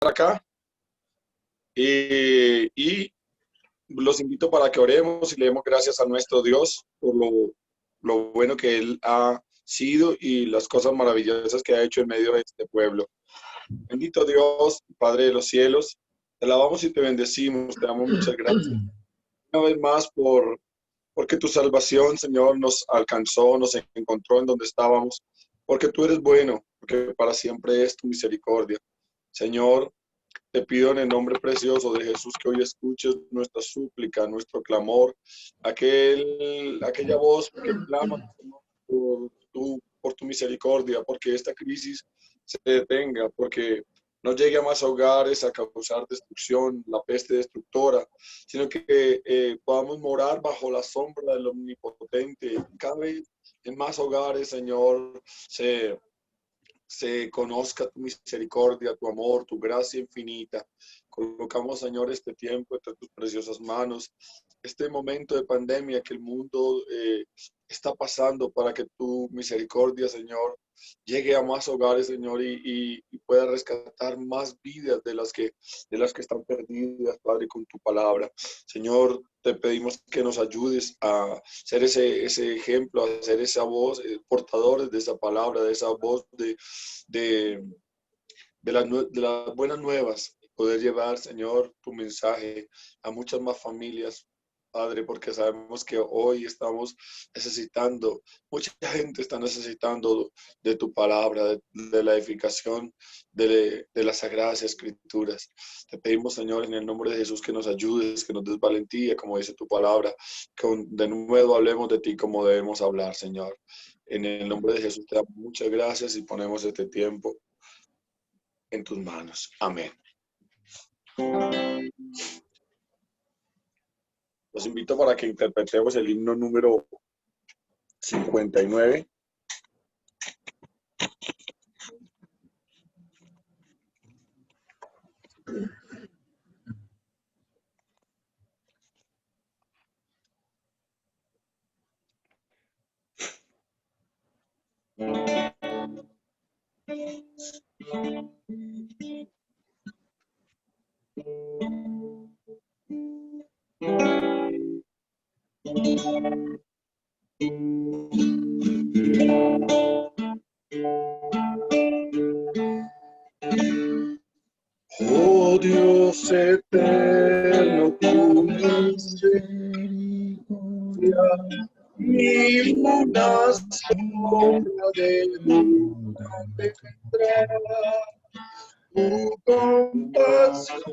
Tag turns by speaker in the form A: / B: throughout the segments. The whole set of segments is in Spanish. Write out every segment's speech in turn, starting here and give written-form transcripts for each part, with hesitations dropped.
A: acá y los invito para que oremos y le demos gracias a nuestro Dios por lo bueno que Él ha sido y las cosas maravillosas que ha hecho en medio de este pueblo. Bendito Dios, Padre de los cielos, te alabamos y te bendecimos, te damos muchas gracias una vez más porque tu salvación, Señor, nos alcanzó, nos encontró en donde estábamos, porque tú eres bueno, porque para siempre es tu misericordia. Señor, te pido en el nombre precioso de Jesús que hoy escuches nuestra súplica, nuestro clamor, aquella voz que clama por tu misericordia, porque esta crisis se detenga, porque no llegue a más hogares a causar destrucción, la peste destructora, sino que podamos morar bajo la sombra del Omnipotente. Cada vez en más hogares, Señor, se conozca tu misericordia, tu amor, tu gracia infinita. Colocamos, Señor, este tiempo entre tus preciosas manos, este momento de pandemia que el mundo está pasando, para que tu misericordia, Señor, llegue a más hogares, Señor, y pueda rescatar más vidas de las que están perdidas, Padre, con tu palabra. Señor, te pedimos que nos ayudes a ser ese ejemplo, a ser esa voz, portadores de esa palabra, de esa voz de las buenas nuevas, poder llevar, Señor, tu mensaje a muchas más familias, Padre, porque sabemos que hoy estamos necesitando, mucha gente está necesitando de tu palabra, de la edificación de las sagradas escrituras. Te pedimos, Señor, en el nombre de Jesús, que nos ayudes, que nos des valentía, como dice tu palabra, que de nuevo hablemos de ti como debemos hablar, Señor. En el nombre de Jesús te damos muchas gracias y ponemos este tiempo en tus manos. Amén. Los invito para que interpretemos el himno número 59. Oh Dios eterno, tu misericordia, mi luna sombra de nunca tendrá. Tu compasión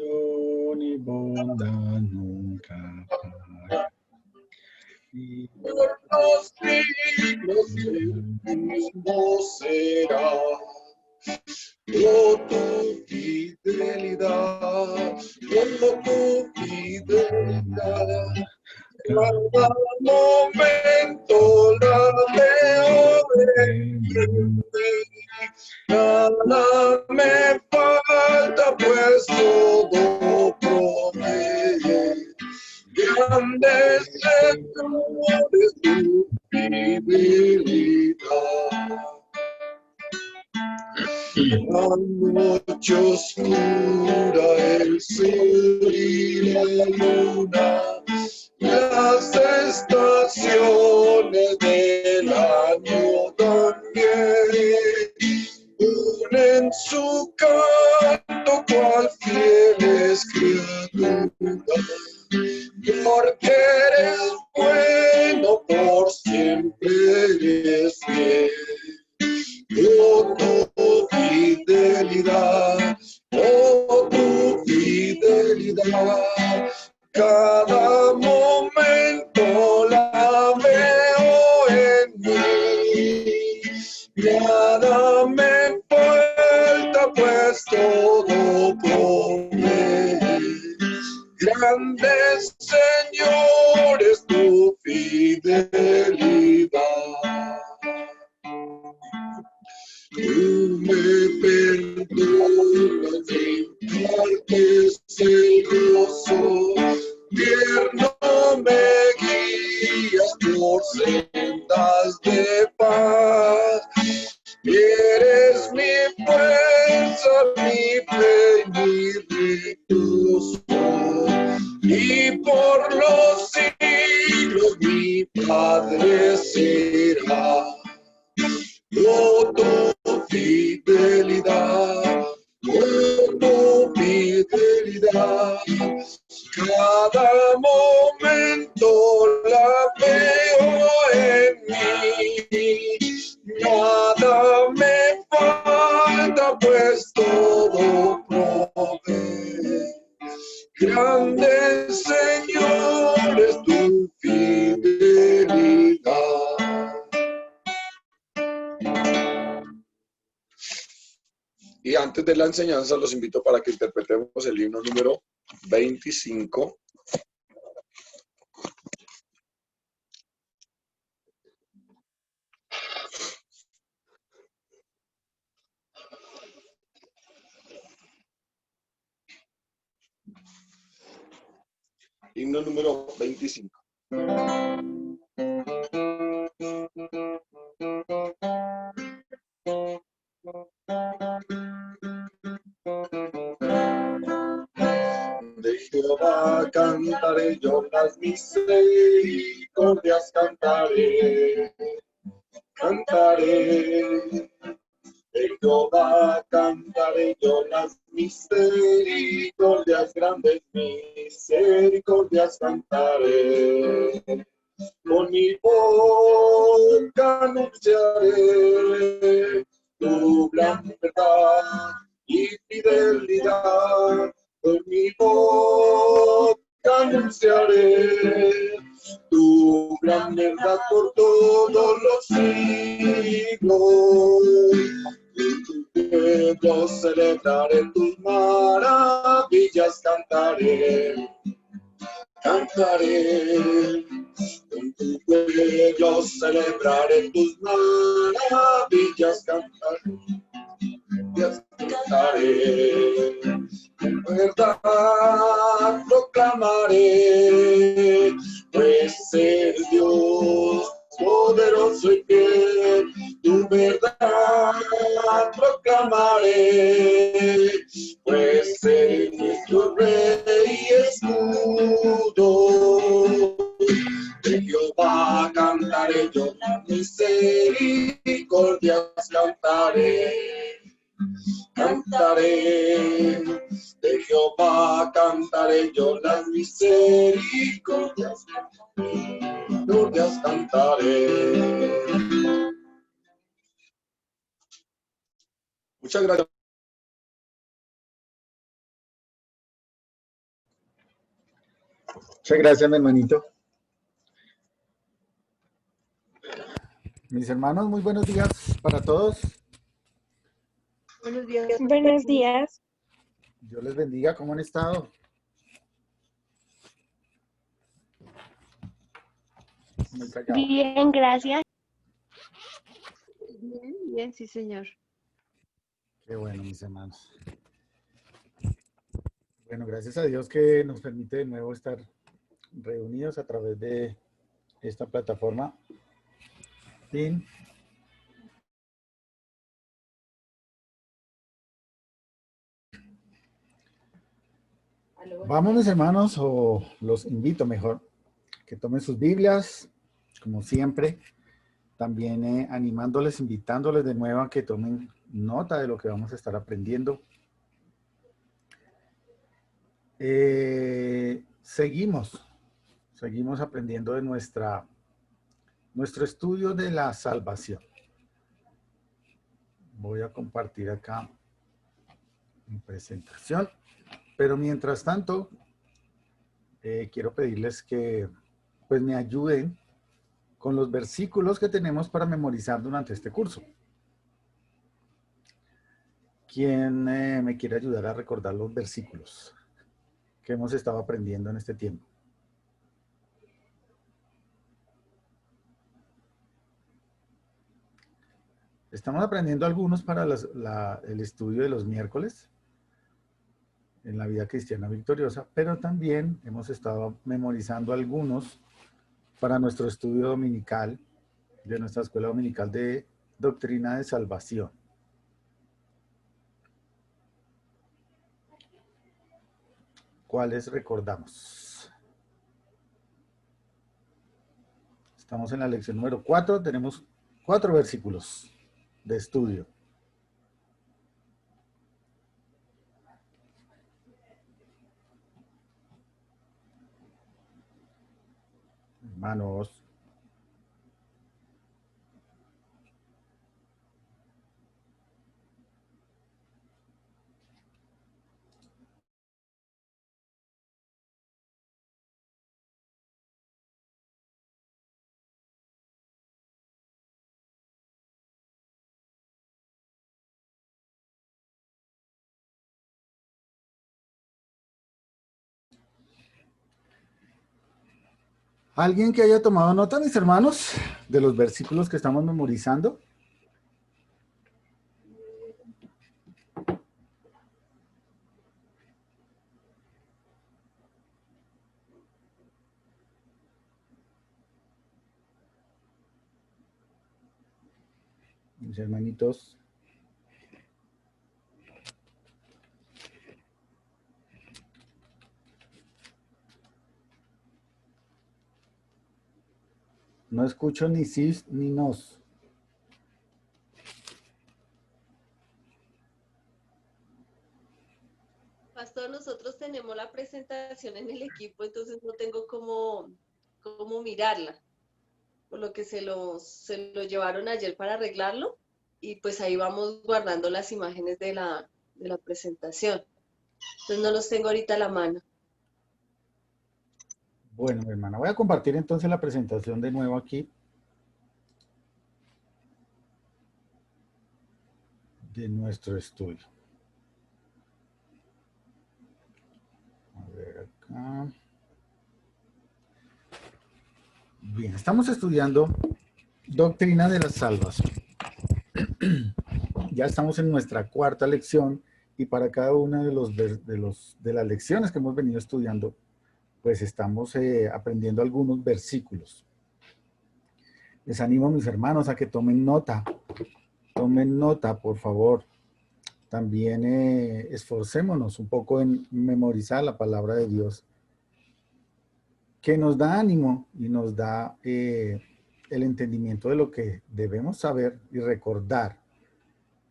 B: y bondad nunca para.
A: Por los siglos el mismo será. Oh, tu fidelidad, oh, tu fidelidad. Cada momento la veo en ti. Nada me falta, pues todo provee. Grande es tu fidelidad. La noche oscura, el sol y la luna, las estaciones del año también unen su canto cual fieles criaturas. Porque eres bueno, por siempre eres fiel. Oh, tu fidelidad, oh, tu fidelidad. Cada momento la veo en mí. Nada me falta, pues todo provee. Grande, Señor, es tu fidelidad. Tú me perdonas, mi parte es el gozo, tierno me guías por sendas de paz. Eres mi fuerza, mi fe, mi Cada momento la veo en mí. Nada me falta, pues todo provee. Grande, Señor, es tu fidelidad. Y antes de la enseñanza, los invito para que interpretemos el himno número 25. Himno número 25. De Jehová cantaré yo, las misericordias cantaré. Cantaré. De Jehová cantaré yo, las misericordias, grandes misericordias cantaré. Con mi boca anunciaré tu gran verdad y fidelidad. Con mi boca anunciaré tu gran verdad por todos los siglos. Yo celebraré tus maravillas, cantaré. Cantaré, en tu cuello celebraré tus maravillas, cantaré, cantaré, en verdad proclamaré, pues el Dios poderoso y fiel, tu verdad proclamaré, pues el nuestro Rey y escudo. De Jehová cantaré yo, misericordias cantaré. Cantaré, de Jehová cantaré yo, las misericordias cantaré. Muchas gracias.
B: Muchas gracias, mi hermanito. Mis hermanos, muy buenos días para todos.
C: Buenos días.
D: Buenos días.
B: Dios les bendiga. ¿Cómo han estado? Muy callados.
D: Bien, gracias.
C: Bien, bien, sí, señor.
B: Qué bueno, mis hermanos. Bueno, gracias a Dios que nos permite de nuevo estar reunidos a través de esta plataforma. Fin. Vamos, mis hermanos, o los invito mejor, que tomen sus Biblias, como siempre. También animándoles, invitándoles de nuevo a que tomen nota de lo que vamos a estar aprendiendo. Seguimos aprendiendo de nuestro estudio de la salvación. Voy a compartir acá mi presentación, pero mientras tanto, quiero pedirles que pues me ayuden con los versículos que tenemos para memorizar durante este curso. ¿Quién me quiere ayudar a recordar los versículos que hemos estado aprendiendo en este tiempo? Estamos aprendiendo algunos para el estudio de los miércoles en la vida cristiana victoriosa, pero también hemos estado memorizando algunos para nuestro estudio dominical de nuestra escuela dominical de doctrina de salvación. ¿Cuáles recordamos? Estamos en la lección número 4, tenemos 4 versículos de estudio. Hermanos. ¿Alguien que haya tomado nota, mis hermanos, de los versículos que estamos memorizando? Mis hermanitos. No escucho ni sis ni nos.
E: Pastor, nosotros tenemos la presentación en el equipo, entonces no tengo cómo mirarla, por lo que se lo llevaron ayer para arreglarlo y pues ahí vamos guardando las imágenes de la presentación. Entonces no los tengo ahorita a la mano.
B: Bueno, mi hermana, voy a compartir entonces la presentación de nuevo aquí. De nuestro estudio. A ver acá. Bien, estamos estudiando doctrina de la salvación. Ya estamos en nuestra cuarta lección y para cada una de las lecciones que hemos venido estudiando, pues estamos aprendiendo algunos versículos. Les animo a mis hermanos a que tomen nota. Tomen nota, por favor. También esforcémonos un poco en memorizar la palabra de Dios, que nos da ánimo y nos da el entendimiento de lo que debemos saber y recordar.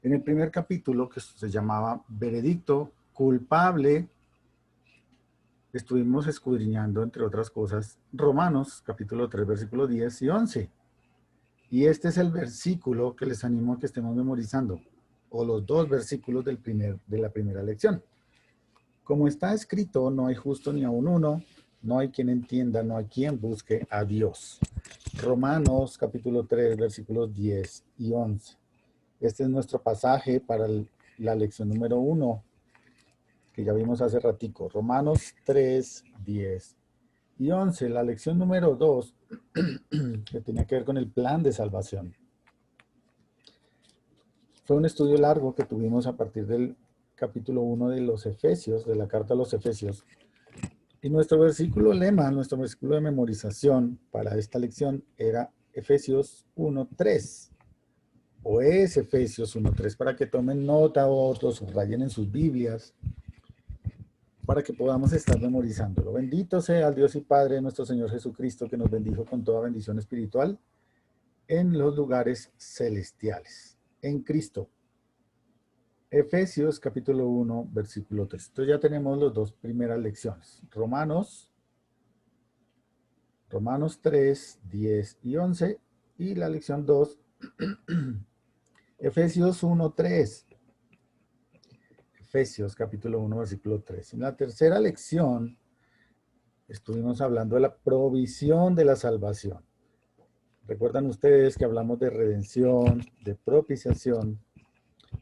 B: En el primer capítulo, que se llamaba Veredicto Culpable, estuvimos escudriñando, entre otras cosas, Romanos, capítulo 3, versículos 10 y 11. Y este es el versículo que les animo a que estemos memorizando, o los dos versículos de la primera lección. Como está escrito, no hay justo ni aun uno, no hay quien entienda, no hay quien busque a Dios. Romanos capítulo 3, versículos 10 y 11. Este es nuestro pasaje para la lección número 1, que ya vimos hace ratico. Romanos 3, 10 y 11. La lección número 2, que tenía que ver con el plan de salvación. Fue un estudio largo que tuvimos a partir del capítulo 1 de los Efesios, de la carta a los Efesios. Y nuestro versículo lema, nuestro versículo de memorización para esta lección era Efesios 1:3. O es Efesios 1:3, para que tomen nota o lo subrayen en sus Biblias, para que podamos estar memorizándolo. Bendito sea el Dios y Padre de nuestro Señor Jesucristo, que nos bendijo con toda bendición espiritual en los lugares celestiales, en Cristo. Efesios capítulo 1, versículo 3. Entonces ya tenemos las dos primeras lecciones. Romanos 3, 10 y 11. Y la lección 2, Efesios 1, 3. Efesios capítulo 1, versículo 3. En la tercera lección estuvimos hablando de la provisión de la salvación. Recuerdan ustedes que hablamos de redención, de propiciación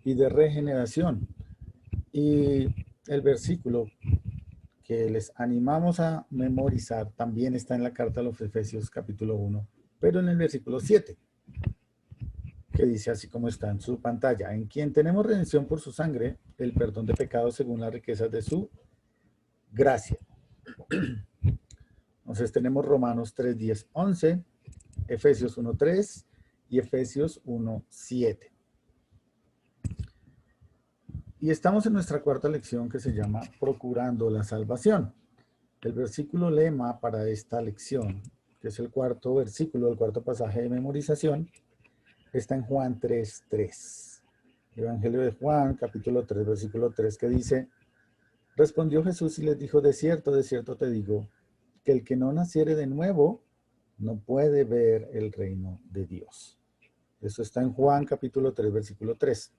B: y de regeneración. Y el versículo que les animamos a memorizar también está en la carta a los Efesios capítulo 1, pero en el versículo 7, que dice así como está en su pantalla: en quien tenemos redención por su sangre, el perdón de pecados según las riquezas de su gracia. Entonces tenemos Romanos 3, 10, 11, Efesios 1, 3 y Efesios 1, 7. Y estamos en nuestra cuarta lección, que se llama Procurando la Salvación. El versículo lema para esta lección, que es el cuarto versículo, el cuarto pasaje de memorización, está en Juan 3, 3. Evangelio de Juan, capítulo 3, versículo 3, que dice: respondió Jesús y les dijo: de cierto te digo, que el que no naciere de nuevo no puede ver el reino de Dios. Eso está en Juan capítulo 3, versículo 3.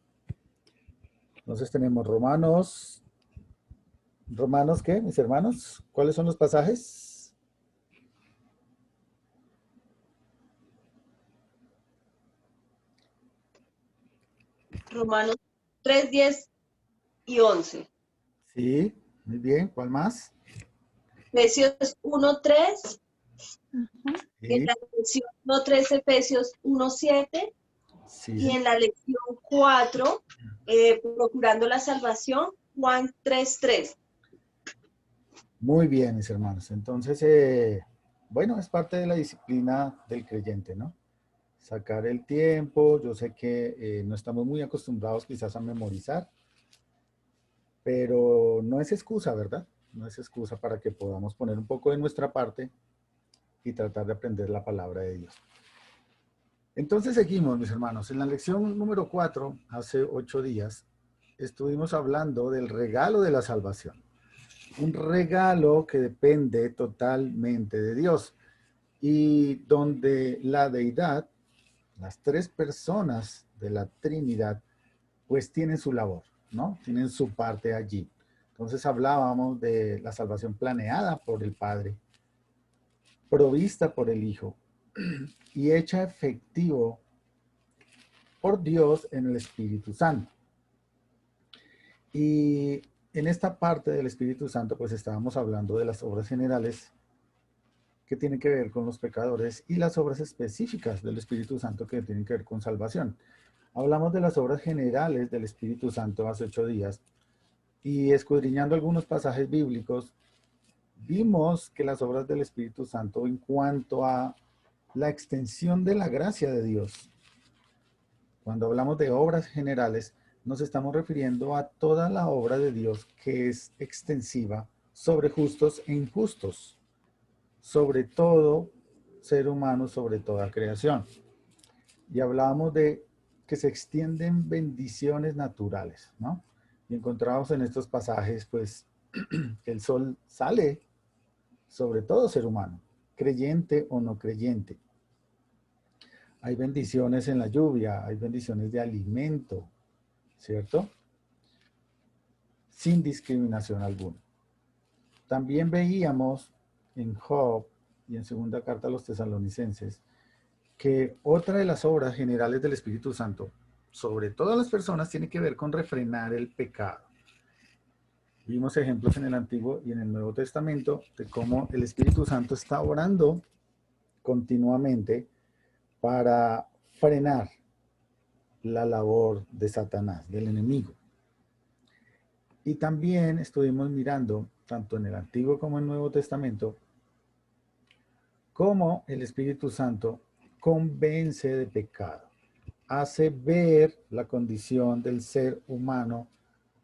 B: Entonces tenemos Romanos. ¿Romanos qué, mis hermanos? ¿Cuáles son los pasajes?
E: Romanos 3, 10 y 11.
B: Sí, muy bien. ¿Cuál más?
E: Efesios 1, 3. En
B: Sí,
E: la lección 1.3, Efesios 1.7.
B: sí.
E: Y en la lección 4, procurando la salvación, Juan 3.3.
B: Muy bien, mis hermanos. Entonces, bueno, es parte de la disciplina del creyente, ¿no? Sacar el tiempo. Yo sé que no estamos muy acostumbrados quizás a memorizar, pero no es excusa, ¿verdad? No es excusa para que podamos poner un poco de nuestra parte y tratar de aprender la palabra de Dios. Entonces seguimos, mis hermanos. En la lección número 4, hace 8 días, estuvimos hablando del regalo de la salvación. Un regalo que depende totalmente de Dios y donde la deidad, las tres personas de la Trinidad, pues tienen su labor, ¿no? Tienen su parte allí. Entonces hablábamos de la salvación planeada por el Padre, provista por el Hijo y hecha efectivo por Dios en el Espíritu Santo. Y en esta parte del Espíritu Santo, pues estábamos hablando de las obras generales que tienen que ver con los pecadores y las obras específicas del Espíritu Santo que tienen que ver con salvación. Hablamos de las obras generales del Espíritu Santo hace 8 días y escudriñando algunos pasajes bíblicos, vimos que las obras del Espíritu Santo en cuanto a la extensión de la gracia de Dios, cuando hablamos de obras generales, nos estamos refiriendo a toda la obra de Dios que es extensiva sobre justos e injustos, sobre todo ser humano, sobre toda creación. Y hablábamos de que se extienden bendiciones naturales, ¿no? Y encontramos en estos pasajes, pues, que el sol sale sobre todo ser humano, creyente o no creyente. Hay bendiciones en la lluvia, hay bendiciones de alimento, ¿cierto? Sin discriminación alguna. También veíamos en Job y en segunda carta a los tesalonicenses que otra de las obras generales del Espíritu Santo, sobre todas las personas, tiene que ver con refrenar el pecado. Vimos ejemplos en el Antiguo y en el Nuevo Testamento de cómo el Espíritu Santo está orando continuamente para frenar la labor de Satanás, del enemigo. Y también estuvimos mirando, tanto en el Antiguo como en el Nuevo Testamento, cómo el Espíritu Santo convence de pecado, hace ver la condición del ser humano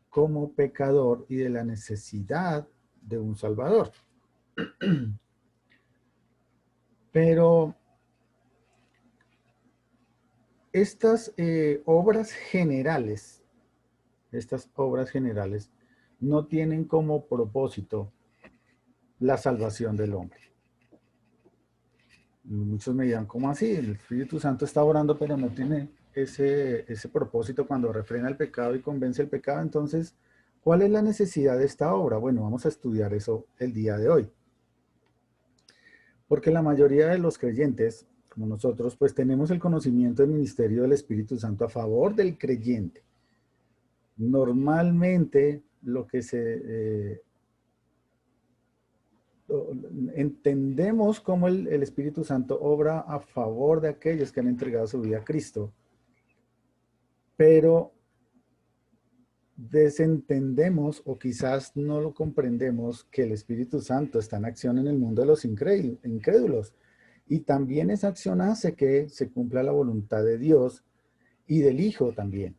B: como pecador y de la necesidad de un Salvador. Pero estas obras generales no tienen como propósito la salvación del hombre. Y muchos me dirán, ¿cómo así? El Espíritu Santo está orando, pero no tiene ese propósito cuando refrena el pecado y convence el pecado. Entonces, ¿cuál es la necesidad de esta obra? Bueno, vamos a estudiar eso el día de hoy. Porque la mayoría de los creyentes, como nosotros, pues tenemos el conocimiento del ministerio del Espíritu Santo a favor del creyente. Normalmente lo que entendemos cómo el Espíritu Santo obra a favor de aquellos que han entregado su vida a Cristo, pero desentendemos o quizás no lo comprendemos que el Espíritu Santo está en acción en el mundo de los incrédulos y también esa acción hace que se cumpla la voluntad de Dios y del Hijo también.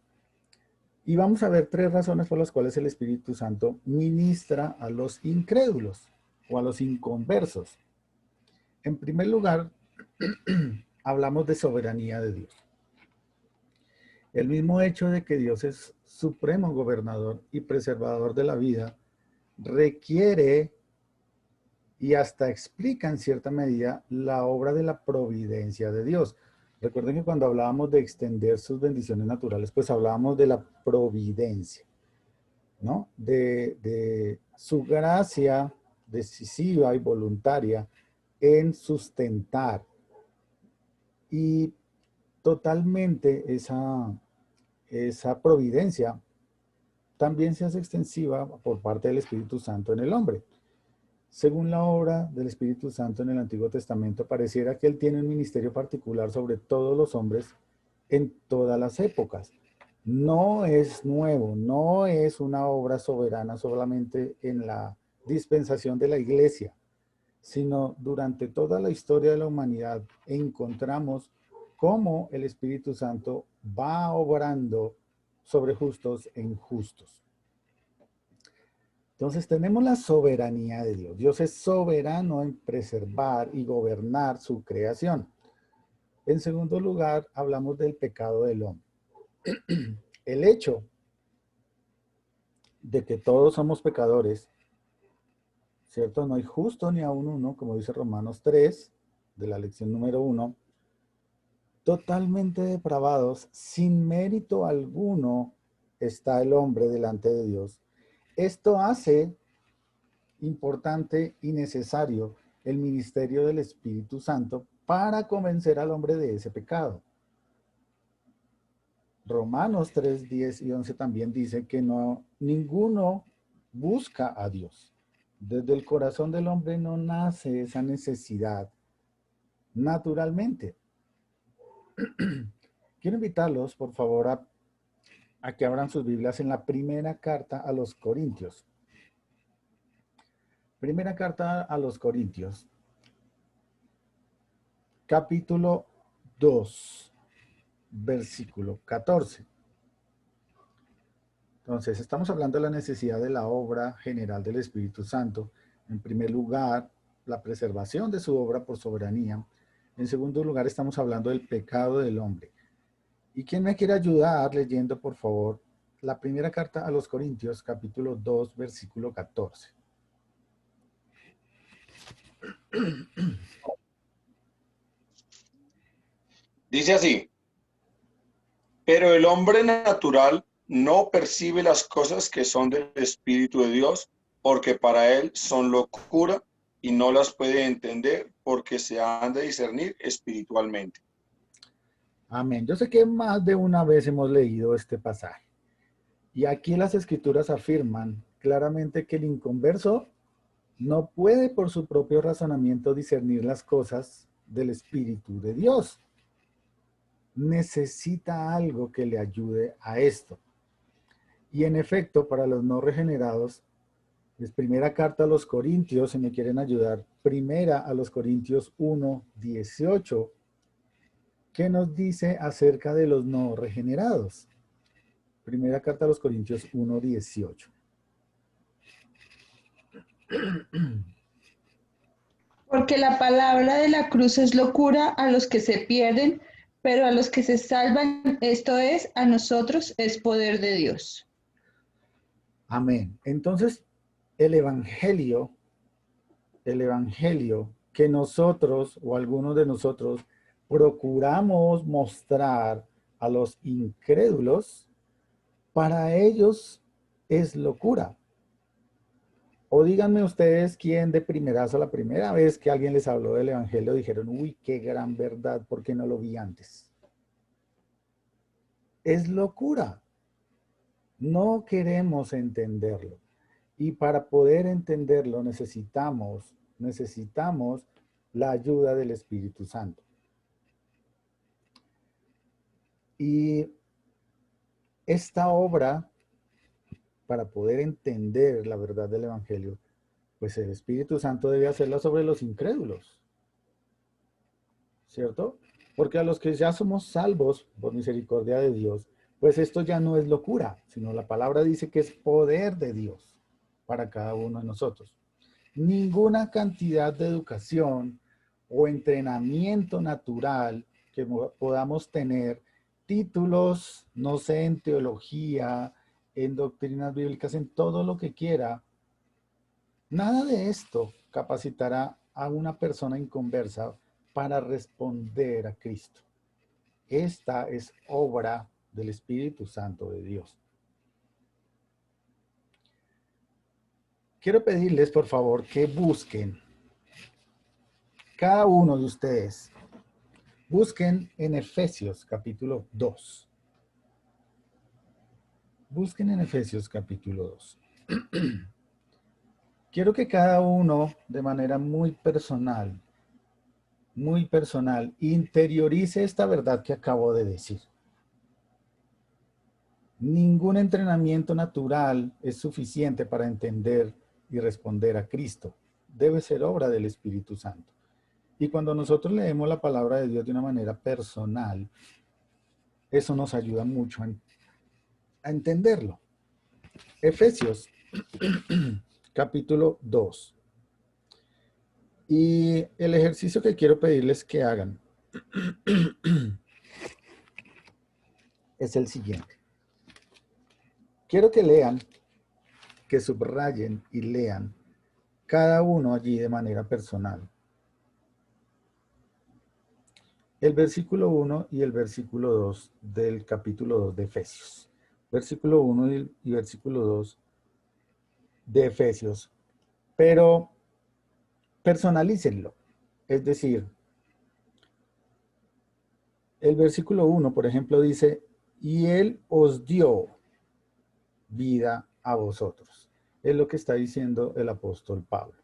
B: Y vamos a ver 3 razones por las cuales el Espíritu Santo ministra a los incrédulos o a los inconversos. En primer lugar, hablamos de soberanía de Dios. El mismo hecho de que Dios es supremo gobernador y preservador de la vida requiere y hasta explica en cierta medida la obra de la providencia de Dios. Recuerden que cuando hablábamos de extender sus bendiciones naturales, pues hablábamos de la providencia, ¿no? De su gracia decisiva y voluntaria en sustentar. Y totalmente esa providencia también se hace extensiva por parte del Espíritu Santo en el hombre. Según la obra del Espíritu Santo en el Antiguo Testamento, pareciera que Él tiene un ministerio particular sobre todos los hombres en todas las épocas. No es nuevo, no es una obra soberana solamente en la dispensación de la iglesia, sino durante toda la historia de la humanidad encontramos cómo el Espíritu Santo va obrando sobre justos e injustos. Entonces tenemos la soberanía de Dios. Dios es soberano en preservar y gobernar su creación. En segundo lugar, hablamos del pecado del hombre. El hecho de que todos somos pecadores, ¿cierto? No hay justo ni aun uno, como dice Romanos 3, de la lección número 1, totalmente depravados, sin mérito alguno está el hombre delante de Dios. Esto hace importante y necesario el ministerio del Espíritu Santo para convencer al hombre de ese pecado. Romanos 3, 10 y 11 también dice que ninguno busca a Dios. Desde el corazón del hombre no nace esa necesidad naturalmente. Quiero invitarlos, por favor, a que abran sus Biblias en la primera carta a los Corintios. Primera carta a los Corintios, capítulo 2, versículo 14. Entonces, estamos hablando de la necesidad de la obra general del Espíritu Santo. En primer lugar, la preservación de su obra por soberanía. En segundo lugar, estamos hablando del pecado del hombre. ¿Y quién me quiere ayudar leyendo, por favor, la primera carta a los Corintios, capítulo 2, versículo 14?
A: Dice así: pero el hombre natural no percibe las cosas que son del Espíritu de Dios, porque para él son locura y no las puede entender porque se han de discernir espiritualmente.
B: Amén. Yo sé que más de una vez hemos leído este pasaje. Y aquí las Escrituras afirman claramente que el inconverso no puede por su propio razonamiento discernir las cosas del Espíritu de Dios. Necesita algo que le ayude a esto. Y en efecto, para los no regenerados, es primera carta a los Corintios, si me quieren ayudar, primera a los Corintios 1, 18, que nos dice acerca de los no regenerados. Primera carta a los Corintios 1, 18.
F: Porque la palabra de la cruz es locura a los que se pierden, pero a los que se salvan, esto es, a nosotros, es poder de Dios.
B: Amén. Entonces, el evangelio que nosotros o algunos de nosotros procuramos mostrar a los incrédulos, para ellos es locura. O díganme ustedes quién de primerazo, la primera vez que alguien les habló del evangelio, dijeron, uy, qué gran verdad, ¿por qué no lo vi antes? Es locura. No queremos entenderlo. Y para poder entenderlo necesitamos la ayuda del Espíritu Santo. Y esta obra, para poder entender la verdad del Evangelio, pues el Espíritu Santo debe hacerla sobre los incrédulos. ¿Cierto? Porque a los que ya somos salvos por misericordia de Dios, pues esto ya no es locura, sino la palabra dice que es poder de Dios para cada uno de nosotros. Ninguna cantidad de educación o entrenamiento natural que podamos tener, títulos, no sé, en teología, en doctrinas bíblicas, en todo lo que quiera, Nada de esto capacitará a una persona inconversa para responder a Cristo. Esta es obra del Espíritu Santo de Dios. Quiero pedirles, por favor, que busquen, cada uno de ustedes, busquen en Efesios capítulo 2. Busquen en Efesios capítulo 2. Quiero que cada uno, de manera muy personal, interiorice esta verdad que acabo de decir. Ningún entrenamiento natural es suficiente para entender y responder a Cristo. Debe ser obra del Espíritu Santo. Y cuando nosotros leemos la palabra de Dios de una manera personal, eso nos ayuda mucho a entenderlo. Efesios, capítulo 2. Y el ejercicio que quiero pedirles que hagan es el siguiente. Quiero que lean, que subrayen y lean cada uno allí de manera personal el versículo 1 y el versículo 2 del capítulo 2 de Efesios. Versículo 1 y versículo 2 de Efesios. Pero personalícenlo. Es decir, el versículo 1, por ejemplo, dice, y Él os dio vida a vosotros. Es lo que está diciendo el apóstol Pablo.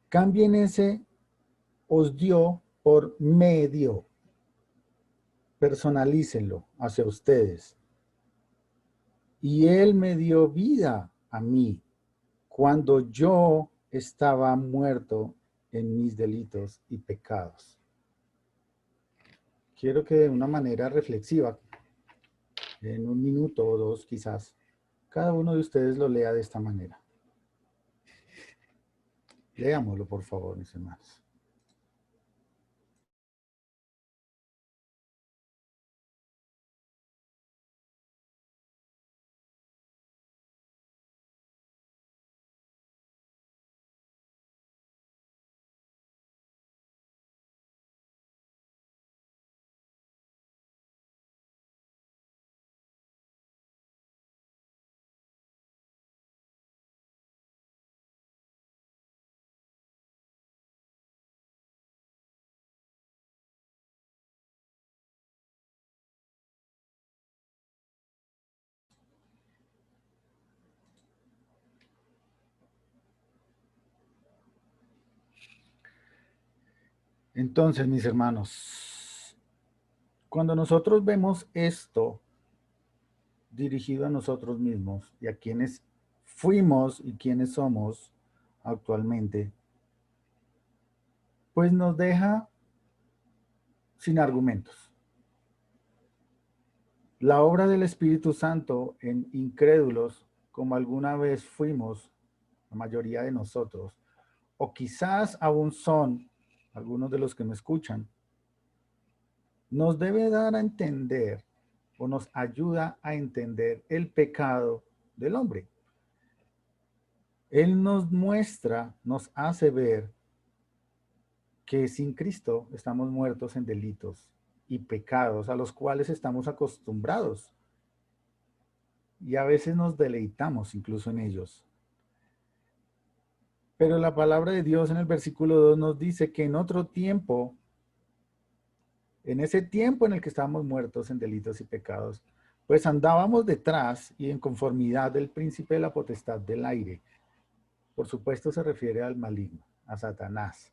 B: Cambien ese os dio por medio. Personalícenlo hacia ustedes. Y Él me dio vida a mí cuando yo estaba muerto en mis delitos y pecados. Quiero que de una manera reflexiva, en un minuto o dos quizás, cada uno de ustedes lo lea de esta manera. Leámoslo, por favor, mis hermanos. Entonces, mis hermanos, cuando nosotros vemos esto dirigido a nosotros mismos y a quienes fuimos y quienes somos actualmente, pues nos deja sin argumentos. La obra del Espíritu Santo en incrédulos, como alguna vez fuimos, la mayoría de nosotros, o quizás aún son algunos de los que me escuchan, nos debe dar a entender o nos ayuda a entender el pecado del hombre. Él nos muestra, nos hace ver que sin Cristo estamos muertos en delitos y pecados a los cuales estamos acostumbrados y a veces nos deleitamos incluso en ellos. Pero la palabra de Dios en el versículo 2 nos dice que en otro tiempo, en ese tiempo en el que estábamos muertos en delitos y pecados, pues andábamos detrás y en conformidad del príncipe de la potestad del aire. Por supuesto se refiere al maligno, a Satanás.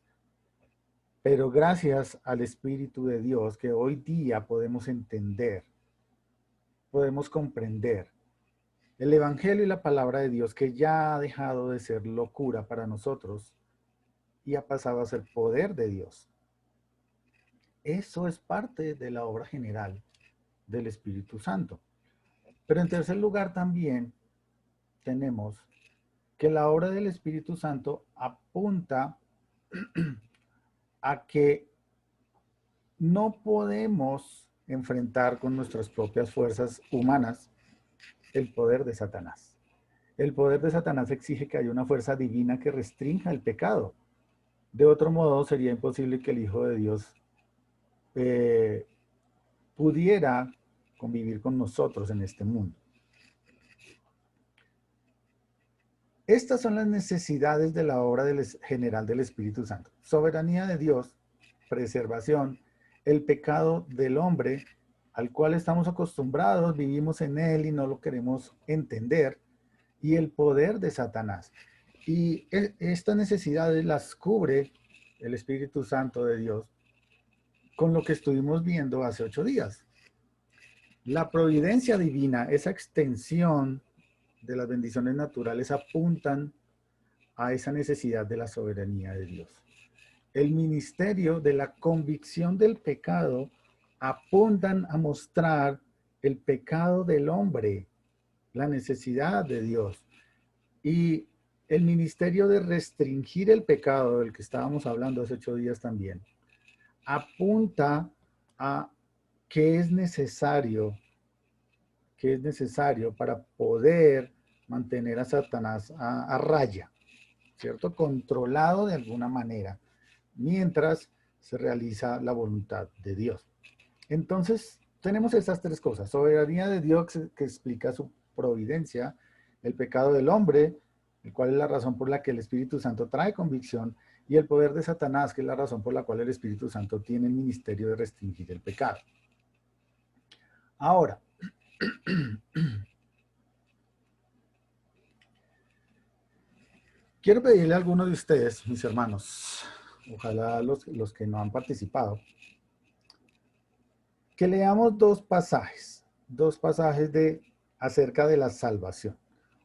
B: Pero gracias al Espíritu de Dios que hoy día podemos entender, podemos comprender el Evangelio y la palabra de Dios que ya ha dejado de ser locura para nosotros y ha pasado a ser poder de Dios. Eso es parte de la obra general del Espíritu Santo. Pero en tercer lugar también tenemos que la obra del Espíritu Santo apunta a que no podemos enfrentar con nuestras propias fuerzas humanas el poder de Satanás. El poder de Satanás exige que haya una fuerza divina que restrinja el pecado. De otro modo, sería imposible que el Hijo de Dios pudiera convivir con nosotros en este mundo. Estas son las necesidades de la obra general del Espíritu Santo. Soberanía de Dios, preservación, el pecado del hombre al cual estamos acostumbrados, vivimos en él y no lo queremos entender, y el poder de Satanás. Y estas necesidades las cubre el Espíritu Santo de Dios con lo que estuvimos viendo hace 8 días. La providencia divina, esa extensión de las bendiciones naturales, apuntan a esa necesidad de la soberanía de Dios. El ministerio de la convicción del pecado apuntan a mostrar el pecado del hombre, la necesidad de Dios. Y el ministerio de restringir el pecado, del que estábamos hablando hace 8 días también, apunta a qué es necesario para poder mantener a Satanás a raya, ¿cierto? Controlado de alguna manera, mientras se realiza la voluntad de Dios. Entonces, tenemos estas 3 cosas. Soberanía de Dios, que explica su providencia, el pecado del hombre, el cual es la razón por la que el Espíritu Santo trae convicción, y el poder de Satanás, que es la razón por la cual el Espíritu Santo tiene el ministerio de restringir el pecado. Ahora, quiero pedirle a alguno de ustedes, mis hermanos, ojalá los que no han participado, que leamos 2 pasajes acerca de la salvación.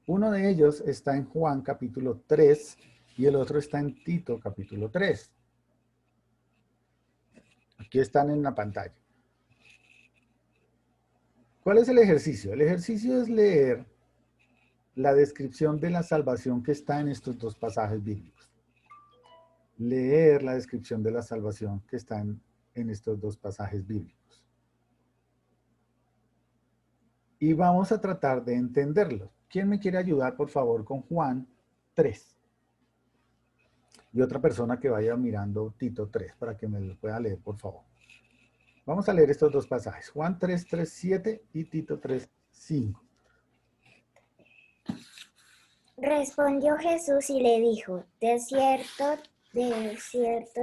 B: Uno de ellos está en Juan capítulo 3 y el otro está en Tito capítulo 3. Aquí están en la pantalla. ¿Cuál es el ejercicio? El ejercicio es leer la descripción de la salvación que está en estos 2 pasajes bíblicos. Leer la descripción de la salvación que está en estos 2 pasajes bíblicos. Y vamos a tratar de entenderlos. ¿Quién me quiere ayudar, por favor, con Juan 3? Y otra persona que vaya mirando Tito 3 para que me lo pueda leer, por favor. Vamos a leer estos 2 pasajes. Juan 3, 3, 7 y Tito 3, 5.
D: Respondió Jesús y le dijo, de cierto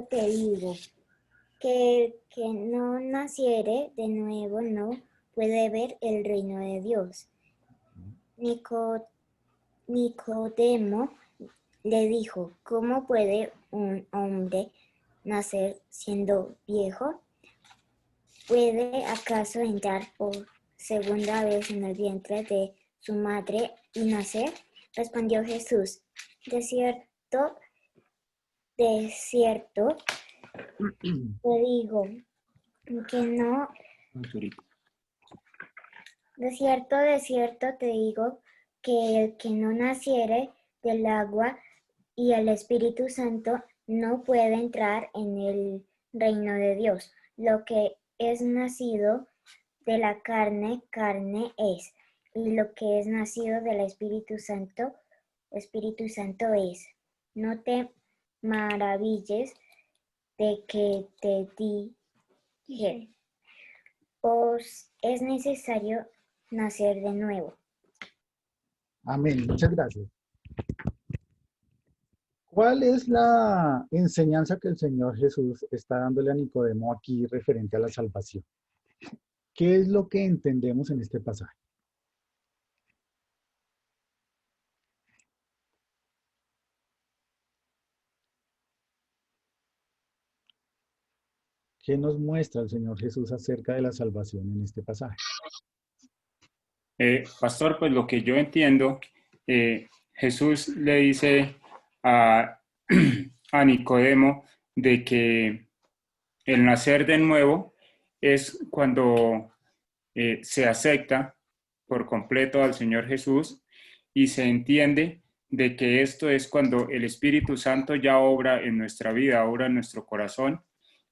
D: te digo, que el que no naciere de nuevo no puede ver el reino de Dios. Nicodemo le dijo, ¿cómo puede un hombre nacer siendo viejo? ¿Puede acaso entrar por segunda vez en el vientre de su madre y nacer? Respondió Jesús, de cierto te digo que no. De cierto te digo que el que no naciere del agua y el Espíritu Santo no puede entrar en el reino de Dios. Lo que es nacido de la carne, carne es, y lo que es nacido del Espíritu Santo es. No te maravilles de que te dije, os es necesario nacer de nuevo.
B: Amén. Muchas gracias. ¿Cuál es la enseñanza que el Señor Jesús está dándole a Nicodemo aquí referente a la salvación? ¿Qué es lo que entendemos en este pasaje? ¿Qué nos muestra el Señor Jesús acerca de la salvación en este pasaje?
G: Pastor, pues lo que yo entiendo, Jesús le dice a Nicodemo de que el nacer de nuevo es cuando se acepta por completo al Señor Jesús y se entiende de que esto es cuando el Espíritu Santo ya obra en nuestra vida, obra en nuestro corazón.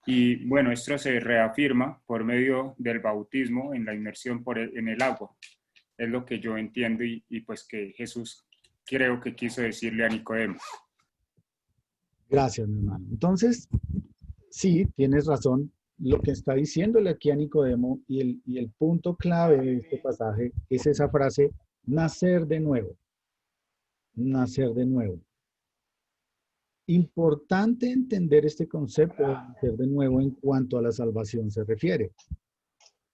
G: Y bueno, esto se reafirma por medio del bautismo en la inmersión en el agua. Es lo que yo entiendo y pues que Jesús creo que quiso decirle a Nicodemo.
B: Gracias, mi hermano. Entonces, sí, tienes razón. Lo que está diciéndole aquí a Nicodemo y el punto clave de este pasaje es esa frase, nacer de nuevo. Nacer de nuevo. Importante entender este concepto de nacer de nuevo en cuanto a la salvación se refiere.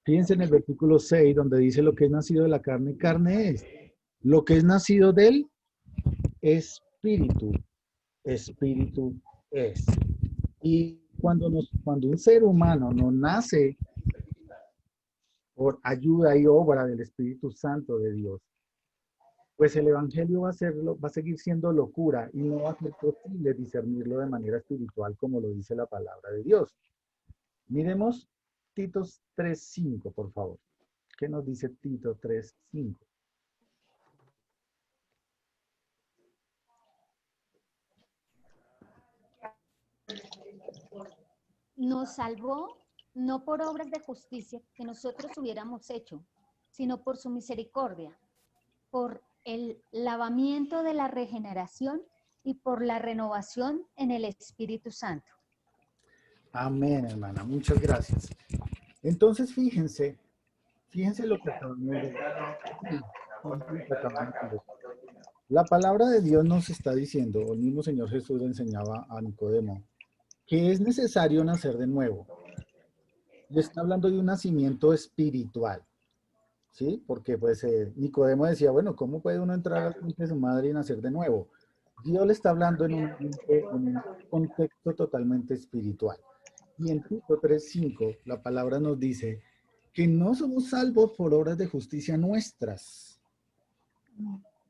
B: Fíjense en el versículo 6, donde dice lo que es nacido de la carne, carne es. Lo que es nacido del espíritu, espíritu es. Y cuando un ser humano no nace por ayuda y obra del Espíritu Santo de Dios, pues el Evangelio va a seguir siendo locura y no va a ser posible discernirlo de manera espiritual como lo dice la palabra de Dios. Miremos Tito 3:5, por favor. ¿Qué nos dice Tito 3:5?
H: Nos salvó no por obras de justicia que nosotros hubiéramos hecho, sino por su misericordia, por el lavamiento de la regeneración y por la renovación en el Espíritu Santo.
B: Amén, hermana. Muchas gracias. Entonces, fíjense lo que acabamos de ver. La palabra de Dios nos está diciendo, el mismo Señor Jesús le enseñaba a Nicodemo, que es necesario nacer de nuevo. Le está hablando de un nacimiento espiritual, ¿sí? Porque pues Nicodemo decía, bueno, ¿cómo puede uno entrar al vientre de su madre y nacer de nuevo? Dios le está hablando en un contexto totalmente espiritual. Y en Tito 3:5 la palabra nos dice que no somos salvos por obras de justicia nuestras.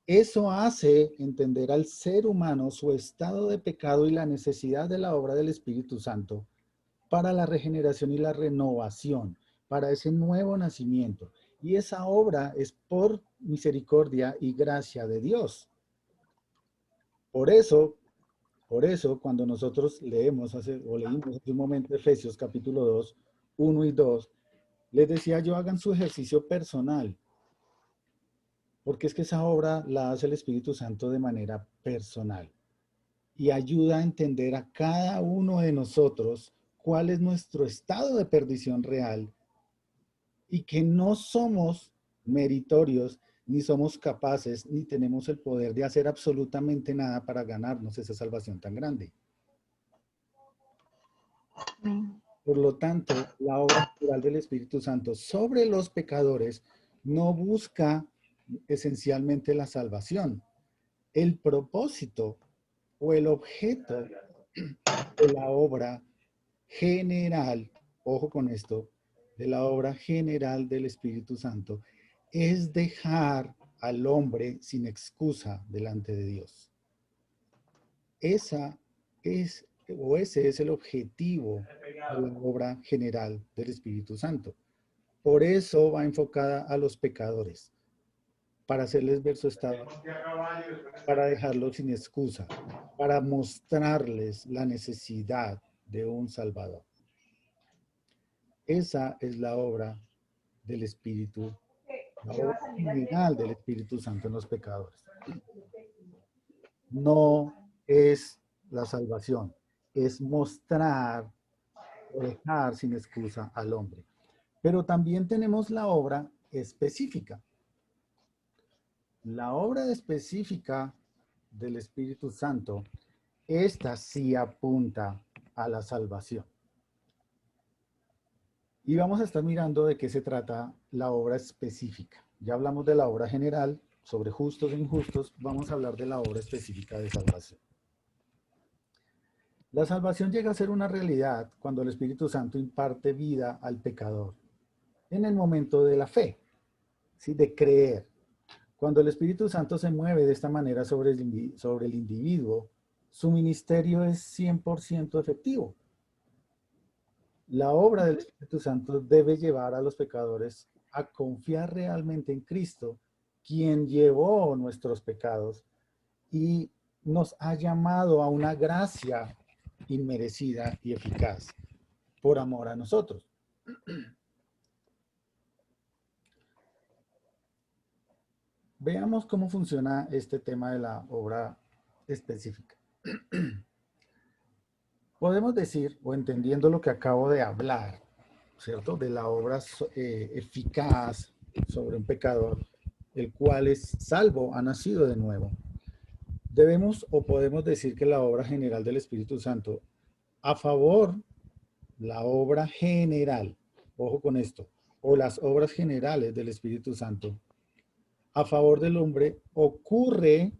B: Eso hace entender al ser humano su estado de pecado y la necesidad de la obra del Espíritu Santo para la regeneración y la renovación, para ese nuevo nacimiento. Y esa obra es por misericordia y gracia de Dios. Por eso, cuando nosotros leímos hace un momento Efesios capítulo 2, 1 y 2, les decía yo, hagan su ejercicio personal. Porque es que esa obra la hace el Espíritu Santo de manera personal y ayuda a entender a cada uno de nosotros cuál es nuestro estado de perdición real y que no somos meritorios, ni somos capaces, ni tenemos el poder de hacer absolutamente nada para ganarnos esa salvación tan grande. Por lo tanto, la obra natural del Espíritu Santo sobre los pecadores no busca esencialmente la salvación. El propósito o el objeto de la obra general, ojo con esto, de la obra general del Espíritu Santo, es dejar al hombre sin excusa delante de Dios. Ese es el objetivo de la obra general del Espíritu Santo. Por eso va enfocada a los pecadores, para hacerles ver su estado, para dejarlos sin excusa, para mostrarles la necesidad de un Salvador. Esa es la obra del Espíritu, la obra general del Espíritu Santo en los pecadores. No es la salvación, es mostrar o dejar sin excusa al hombre. Pero también tenemos la obra específica. La obra específica del Espíritu Santo, esta sí apunta a la salvación. Y vamos a estar mirando de qué se trata la obra específica. Ya hablamos de la obra general, sobre justos e injustos, vamos a hablar de la obra específica de salvación. La salvación llega a ser una realidad cuando el Espíritu Santo imparte vida al pecador, en el momento de la fe, ¿sí? De creer. Cuando el Espíritu Santo se mueve de esta manera sobre el individuo, su ministerio es 100% efectivo. La obra del Espíritu Santo debe llevar a los pecadores a confiar realmente en Cristo, quien llevó nuestros pecados y nos ha llamado a una gracia inmerecida y eficaz por amor a nosotros. Veamos cómo funciona este tema de la obra específica. Podemos decir, o entendiendo lo que acabo de hablar, ¿cierto? De la obra eficaz sobre un pecador, el cual es salvo, ha nacido de nuevo. Debemos o podemos decir que la obra general del Espíritu Santo, a favor, la obra general, ojo con esto, o las obras generales del Espíritu Santo, a favor del hombre, ocurre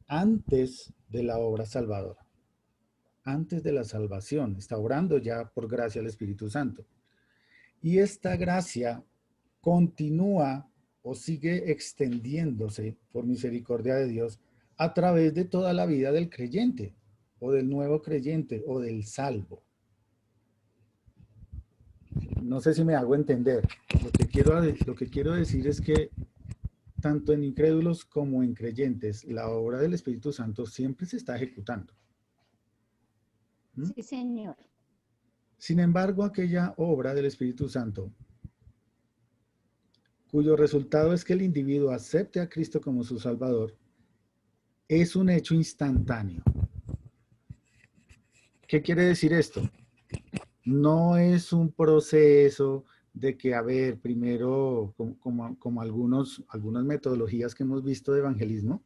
B: antes de la obra salvadora. Antes de la salvación, está obrando ya por gracia al Espíritu Santo. Y esta gracia continúa o sigue extendiéndose por misericordia de Dios a través de toda la vida del creyente, o del nuevo creyente, o del salvo. No sé si me hago entender. Lo que quiero decir es que tanto en incrédulos como en creyentes, la obra del Espíritu Santo siempre se está ejecutando.
H: Sí, señor.
B: Sin embargo, aquella obra del Espíritu Santo, cuyo resultado es que el individuo acepte a Cristo como su Salvador, es un hecho instantáneo. ¿Qué quiere decir esto? No es un proceso de que, a ver, primero, como algunas metodologías que hemos visto de evangelismo,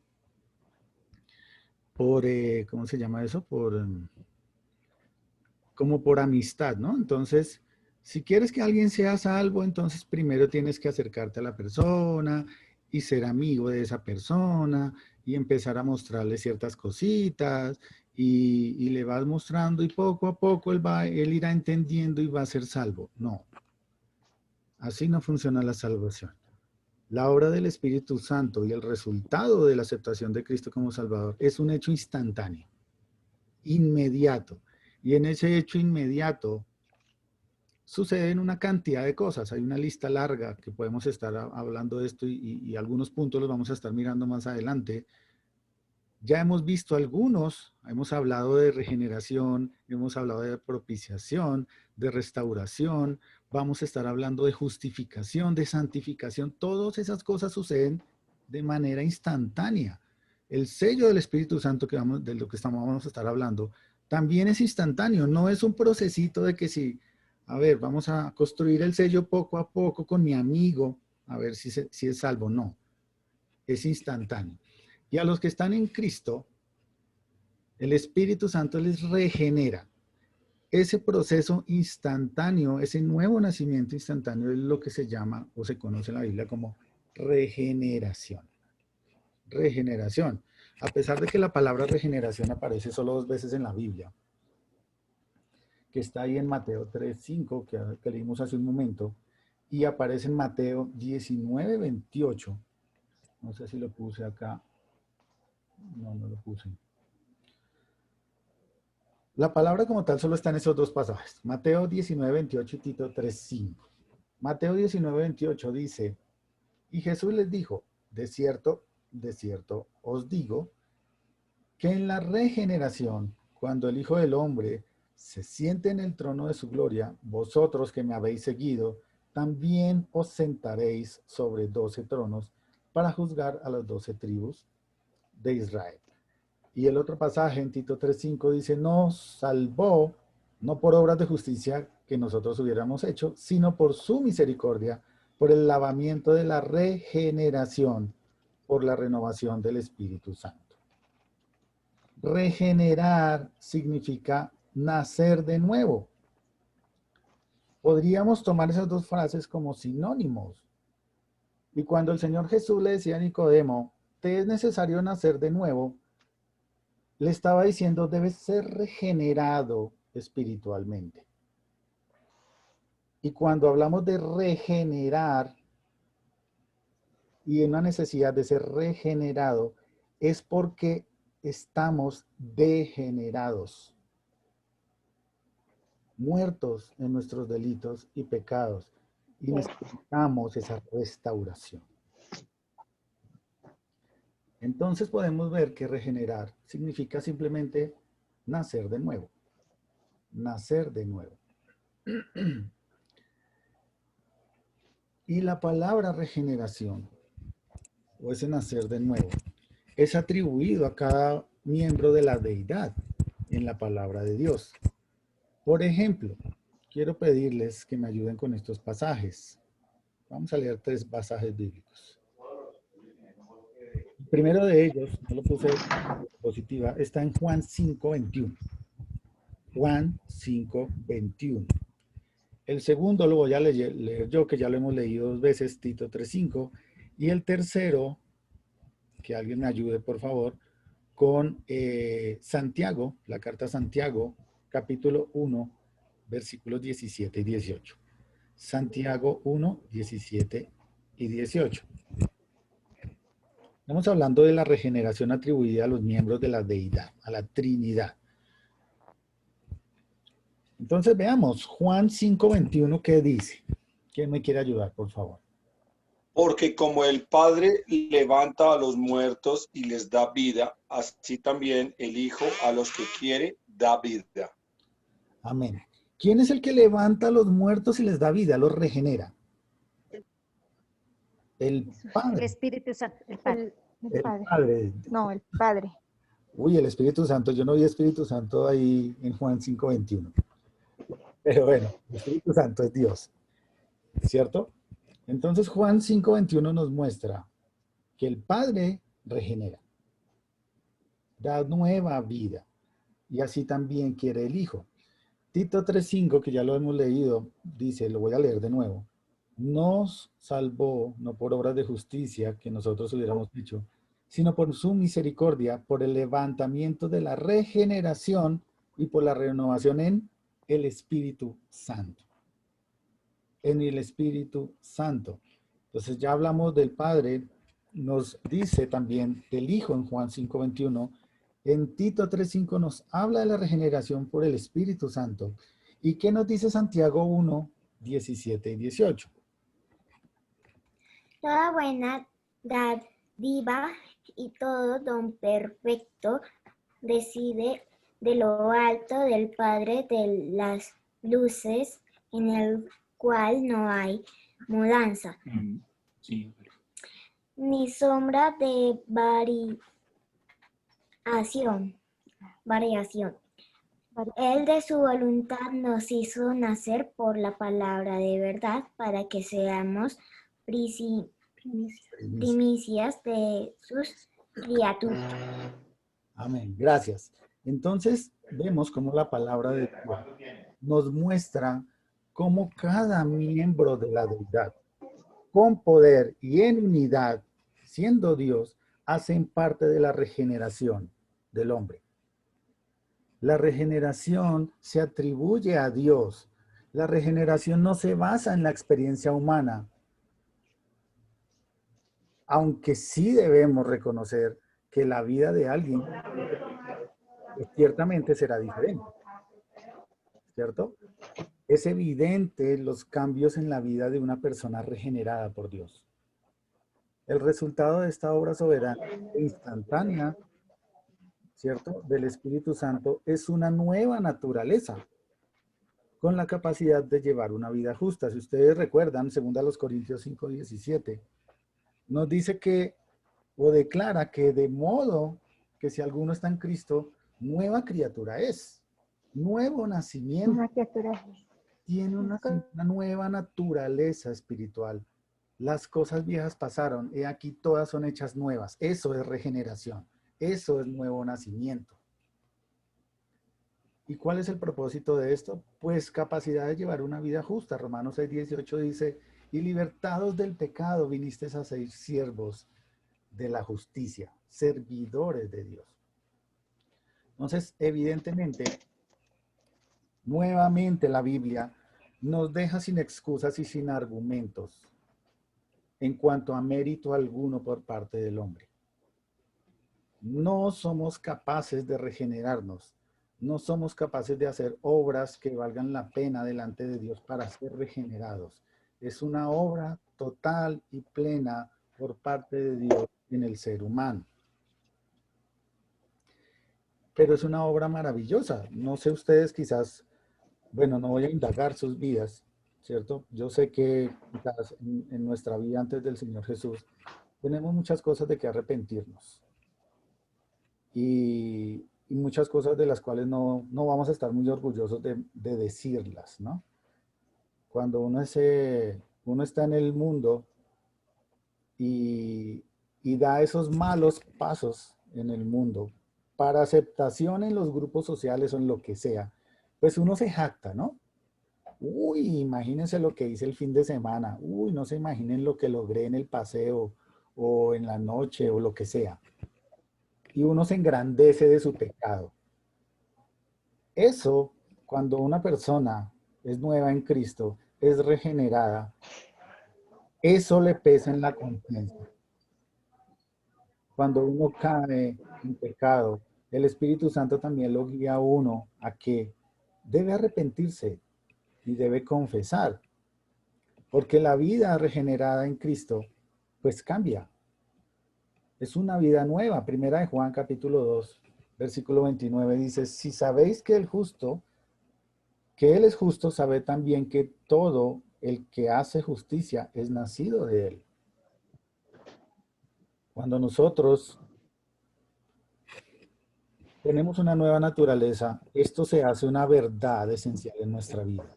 B: por, ¿cómo se llama eso? Como por amistad, ¿no? Entonces, si quieres que alguien sea salvo, entonces primero tienes que acercarte a la persona y ser amigo de esa persona y empezar a mostrarle ciertas cositas y le vas mostrando y poco a poco él irá entendiendo y va a ser salvo. No, así no funciona la salvación. La obra del Espíritu Santo y el resultado de la aceptación de Cristo como Salvador es un hecho instantáneo, inmediato. Y en ese hecho inmediato suceden una cantidad de cosas. Hay una lista larga que podemos estar hablando de esto y algunos puntos los vamos a estar mirando más adelante. Ya hemos visto algunos, hemos hablado de regeneración, hemos hablado de propiciación, de restauración, vamos a estar hablando de justificación, de santificación. Todas esas cosas suceden de manera instantánea. El sello del Espíritu Santo, de lo que vamos a estar hablando, también es instantáneo. No es un procesito de que si, a ver, vamos a construir el sello poco a poco con mi amigo, a ver si es salvo. No, es instantáneo. Y a los que están en Cristo, el Espíritu Santo les regenera. Ese proceso instantáneo, ese nuevo nacimiento instantáneo es lo que se llama o se conoce en la Biblia como regeneración. Regeneración. A pesar de que la palabra regeneración aparece solo 2 veces en la Biblia, que está ahí en Mateo 3:5, que leímos hace un momento, y aparece en Mateo 19:28. No sé si lo puse acá. No lo puse. La palabra como tal solo está en esos 2 pasajes. Mateo 19:28 y Tito 3:5. Mateo 19:28 dice, y Jesús les dijo, de cierto os digo, que en la regeneración, cuando el Hijo del Hombre se siente en el trono de su gloria, vosotros que me habéis seguido, también os sentaréis sobre 12 tronos para juzgar a las 12 tribus de Israel. Y el otro pasaje en Tito 3:5 dice, nos salvó, no por obras de justicia que nosotros hubiéramos hecho, sino por su misericordia, por el lavamiento de la regeneración, por la renovación del Espíritu Santo. Regenerar significa nacer de nuevo. Podríamos tomar esas 2 frases como sinónimos. Y cuando el Señor Jesús le decía a Nicodemo, te es necesario nacer de nuevo, le estaba diciendo, debes ser regenerado espiritualmente. Y cuando hablamos de regenerar y una necesidad de ser regenerado, es porque estamos degenerados, muertos en nuestros delitos y pecados, y necesitamos esa restauración. Entonces podemos ver que regenerar significa simplemente nacer de nuevo. Nacer de nuevo. Y la palabra regeneración o ese nacer de nuevo, es atribuido a cada miembro de la deidad en la palabra de Dios. Por ejemplo, quiero pedirles que me ayuden con estos pasajes. Vamos a leer 3 pasajes bíblicos. El primero de ellos, no lo puse en diapositiva, está en Juan 5:21. Juan 5:21. El segundo lo voy a leer yo, que ya lo hemos leído 2 veces, Tito 3:5. Y el tercero, que alguien me ayude, por favor, con Santiago, la carta a Santiago, capítulo 1, versículos 17 y 18. Santiago 1, 17 y 18. Estamos hablando de la regeneración atribuida a los miembros de la deidad, a la Trinidad. Entonces veamos, Juan 5:21, ¿qué dice? ¿Quién me quiere ayudar, por favor?
A: Porque como el Padre levanta a los muertos y les da vida, así también el Hijo a los que quiere da vida.
B: Amén. ¿Quién es el que levanta a los muertos y les da vida, los regenera? El
H: El
B: Padre.
H: Espíritu Santo, el Padre.
B: El Padre.
C: No, el Padre.
B: Uy, el Espíritu Santo, yo no vi Espíritu Santo ahí en Juan 5:21. Pero bueno, el Espíritu Santo es Dios, ¿cierto? Entonces Juan 5:21 nos muestra que el Padre regenera, da nueva vida, y así también quiere el Hijo. Tito 3:5, que ya lo hemos leído, dice, lo voy a leer de nuevo, nos salvó, no por obras de justicia que nosotros hubiéramos hecho, sino por su misericordia, por el levantamiento de la regeneración y por la renovación en el Espíritu Santo. En el Espíritu Santo. Entonces ya hablamos del Padre, nos dice también del Hijo en Juan 5:21, en Tito 3:5 nos habla de la regeneración por el Espíritu Santo. ¿Y qué nos dice Santiago 1, 17 y 18?
D: Toda buena dádiva y todo don perfecto desciende de lo alto del Padre de las luces, en el cual no hay mudanza,
G: Sí.
D: ni sombra de variación. Él de su voluntad nos hizo nacer por la palabra de verdad para que seamos primicias de sus criaturas.
B: Amén, gracias. Entonces vemos cómo la palabra de Dios nos muestra cómo cada miembro de la deidad, con poder y en unidad, siendo Dios, hacen parte de la regeneración del hombre. La regeneración se atribuye a Dios. La regeneración no se basa en la experiencia humana, aunque sí debemos reconocer que la vida de alguien ciertamente será diferente, ¿cierto? Es evidente los cambios en la vida de una persona regenerada por Dios. El resultado de esta obra soberana e instantánea, ¿cierto?, del Espíritu Santo es una nueva naturaleza con la capacidad de llevar una vida justa. Si ustedes recuerdan, 2 Corintios 5:17, nos dice que, o declara que de modo que si alguno está en Cristo, nueva criatura es, nuevo nacimiento.
C: Una criatura.
B: Tiene una nueva naturaleza espiritual. Las cosas viejas pasaron, y aquí todas son hechas nuevas. Eso es regeneración. Eso es nuevo nacimiento. ¿Y cuál es el propósito de esto? Pues capacidad de llevar una vida justa. Romanos 6:18 dice, y libertados del pecado vinisteis a ser siervos de la justicia, servidores de Dios. Entonces, evidentemente, nuevamente la Biblia nos deja sin excusas y sin argumentos en cuanto a mérito alguno por parte del hombre. No somos capaces de regenerarnos. No somos capaces de hacer obras que valgan la pena delante de Dios para ser regenerados. Es una obra total y plena por parte de Dios en el ser humano. Pero es una obra maravillosa. No sé ustedes quizás, bueno, no voy a indagar sus vidas, ¿cierto? Yo sé que quizás en nuestra vida antes del Señor Jesús tenemos muchas cosas de que arrepentirnos. Y muchas cosas de las cuales no vamos a estar muy orgullosos de decirlas, ¿no? Cuando uno está en el mundo y da esos malos pasos en el mundo para aceptación en los grupos sociales o en lo que sea, pues uno se jacta, ¿no? Uy, imagínense lo que hice el fin de semana. Uy, no se imaginen lo que logré en el paseo o en la noche o lo que sea. Y uno se engrandece de su pecado. Eso, cuando una persona es nueva en Cristo, es regenerada, eso le pesa en la conciencia. Cuando uno cae en pecado, el Espíritu Santo también lo guía a uno a que debe arrepentirse y debe confesar, porque la vida regenerada en Cristo, pues cambia. Es una vida nueva. Primera de Juan capítulo 2, versículo 29 dice, si sabéis que Él es justo, sabed también que todo el que hace justicia es nacido de Él. Cuando nosotros tenemos una nueva naturaleza, esto se hace una verdad esencial en nuestra vida.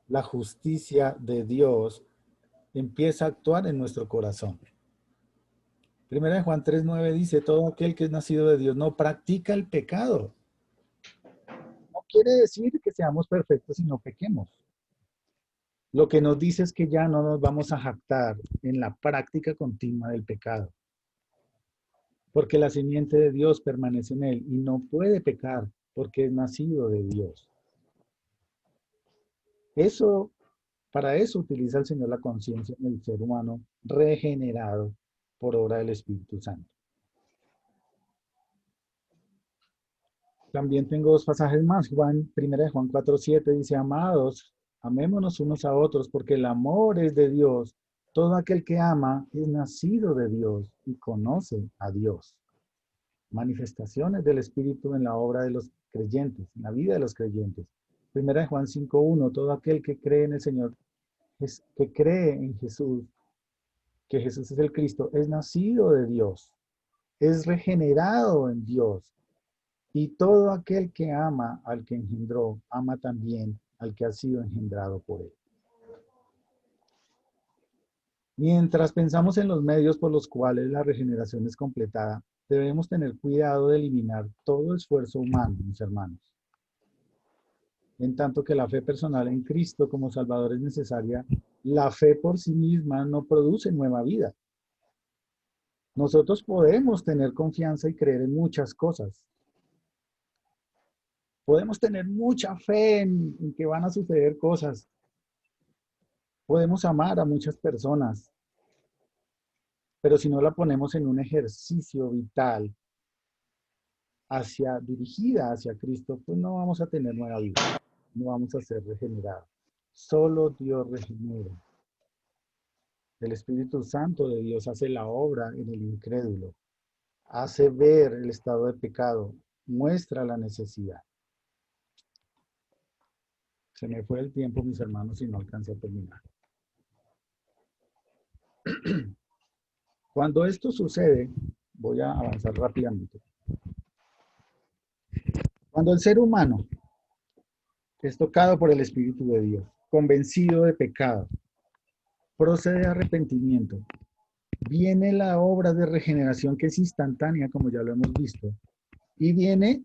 B: La justicia de Dios empieza a actuar en nuestro corazón. Primera de Juan 3:9 dice, todo aquel que es nacido de Dios no practica el pecado. No quiere decir que seamos perfectos y no pequemos. Lo que nos dice es que ya no nos vamos a jactar en la práctica continua del pecado. Porque la simiente de Dios permanece en él y no puede pecar porque es nacido de Dios. Para eso utiliza el Señor la conciencia en el ser humano regenerado por obra del Espíritu Santo. También tengo dos pasajes más. Primera de Juan 4:7 dice, amados, amémonos unos a otros porque el amor es de Dios. Todo aquel que ama es nacido de Dios y conoce a Dios. Manifestaciones del Espíritu en la obra de los creyentes, en la vida de los creyentes. Primera de Juan 5:1, todo aquel que cree en el Señor, que cree en Jesús, que Jesús es el Cristo, es nacido de Dios, es regenerado en Dios. Y todo aquel que ama al que engendró, ama también al que ha sido engendrado por él. Mientras pensamos en los medios por los cuales la regeneración es completada, debemos tener cuidado de eliminar todo esfuerzo humano, mis hermanos. En tanto que la fe personal en Cristo como Salvador es necesaria, la fe por sí misma no produce nueva vida. Nosotros podemos tener confianza y creer en muchas cosas. Podemos tener mucha fe en que van a suceder cosas. Podemos amar a muchas personas. Pero si no la ponemos en un ejercicio vital dirigida hacia Cristo, pues no vamos a tener nueva vida. No vamos a ser regenerados. Solo Dios regenera. El Espíritu Santo de Dios hace la obra en el incrédulo. Hace ver el estado de pecado. Muestra la necesidad. Se me fue el tiempo, mis hermanos, y no alcancé a terminar. Cuando esto sucede, voy a avanzar rápidamente. Cuando el ser humano es tocado por el Espíritu de Dios, convencido de pecado, procede a arrepentimiento, viene la obra de regeneración que es instantánea, como ya lo hemos visto, y viene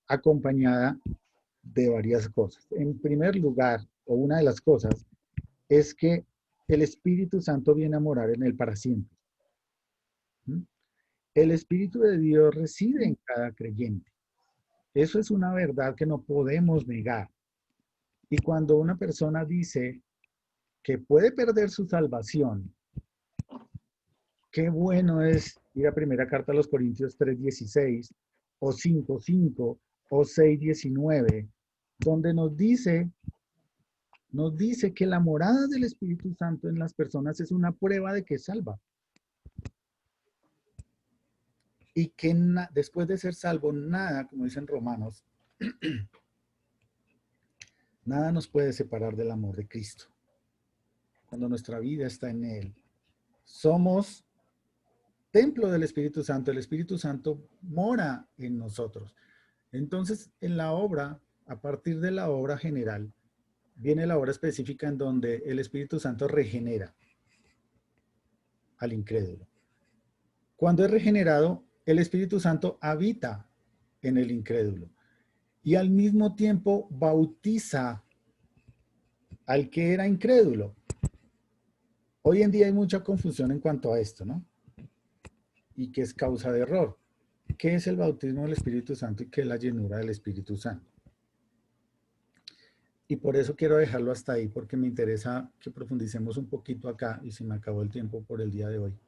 B: acompañada de varias cosas. En primer lugar, o una de las cosas, es que el Espíritu Santo viene a morar en él para siempre. El Espíritu de Dios reside en cada creyente. Eso es una verdad que no podemos negar. Y cuando una persona dice que puede perder su salvación, qué bueno es ir a primera carta a los Corintios 3:16 o 5:5 o 6:19, donde nos dice que la morada del Espíritu Santo en las personas es una prueba de que salva. Y que después de ser salvo, nada, como dicen Romanos, nada nos puede separar del amor de Cristo. Cuando nuestra vida está en Él, somos templo del Espíritu Santo. El Espíritu Santo mora en nosotros. Entonces, en la obra, a partir de la obra general, viene la obra específica en donde el Espíritu Santo regenera al incrédulo. Cuando es regenerado, el Espíritu Santo habita en el incrédulo y al mismo tiempo bautiza al que era incrédulo. Hoy en día hay mucha confusión en cuanto a esto, ¿no? Y que es causa de error. ¿Qué es el bautismo del Espíritu Santo y qué es la llenura del Espíritu Santo? Y por eso quiero dejarlo hasta ahí, porque me interesa que profundicemos un poquito acá, y se me acabó el tiempo por el día de hoy.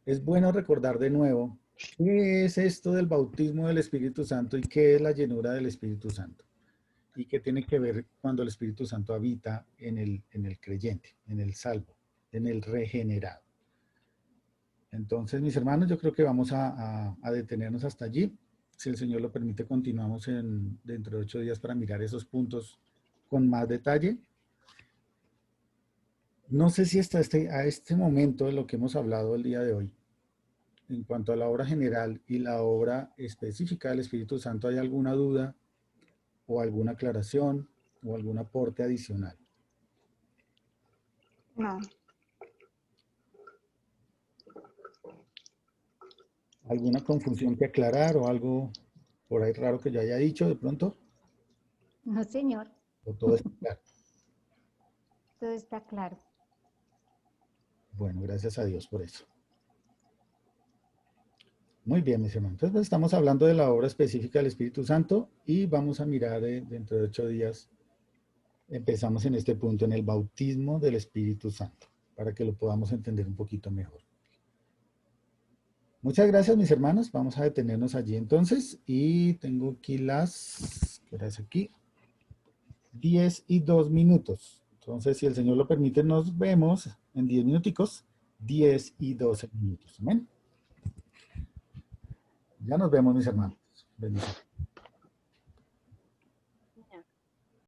B: Es bueno recordar de nuevo qué es esto del bautismo del Espíritu Santo y qué es la llenura del Espíritu Santo. Y qué tiene que ver cuando el Espíritu Santo habita en el creyente, en el salvo, en el regenerado. Entonces, mis hermanos, yo creo que vamos a detenernos hasta allí. Si el Señor lo permite, continuamos dentro de 8 días para mirar esos puntos con más detalle. No sé si hasta a este momento de lo que hemos hablado el día de hoy, en cuanto a la obra general y la obra específica del Espíritu Santo, ¿hay alguna duda o alguna aclaración o algún aporte adicional?
F: No.
B: ¿Alguna confusión que aclarar o algo por ahí raro que yo haya dicho de pronto?
H: No, señor.
B: ¿O todo está claro?
H: Todo está claro.
B: Bueno, gracias a Dios por eso. Muy bien, mis hermanos. Entonces, pues, estamos hablando de la obra específica del Espíritu Santo y vamos a mirar dentro de 8 días. Empezamos en este punto, en el bautismo del Espíritu Santo, para que lo podamos entender un poquito mejor. Muchas gracias, mis hermanos. Vamos a detenernos allí entonces. Y tengo aquí ¿qué hora es aquí? 10:02. Entonces, si el Señor lo permite, nos vemos en 10 minuticos. 10:12. Amén. Ya nos vemos, mis hermanos. Bendiciones.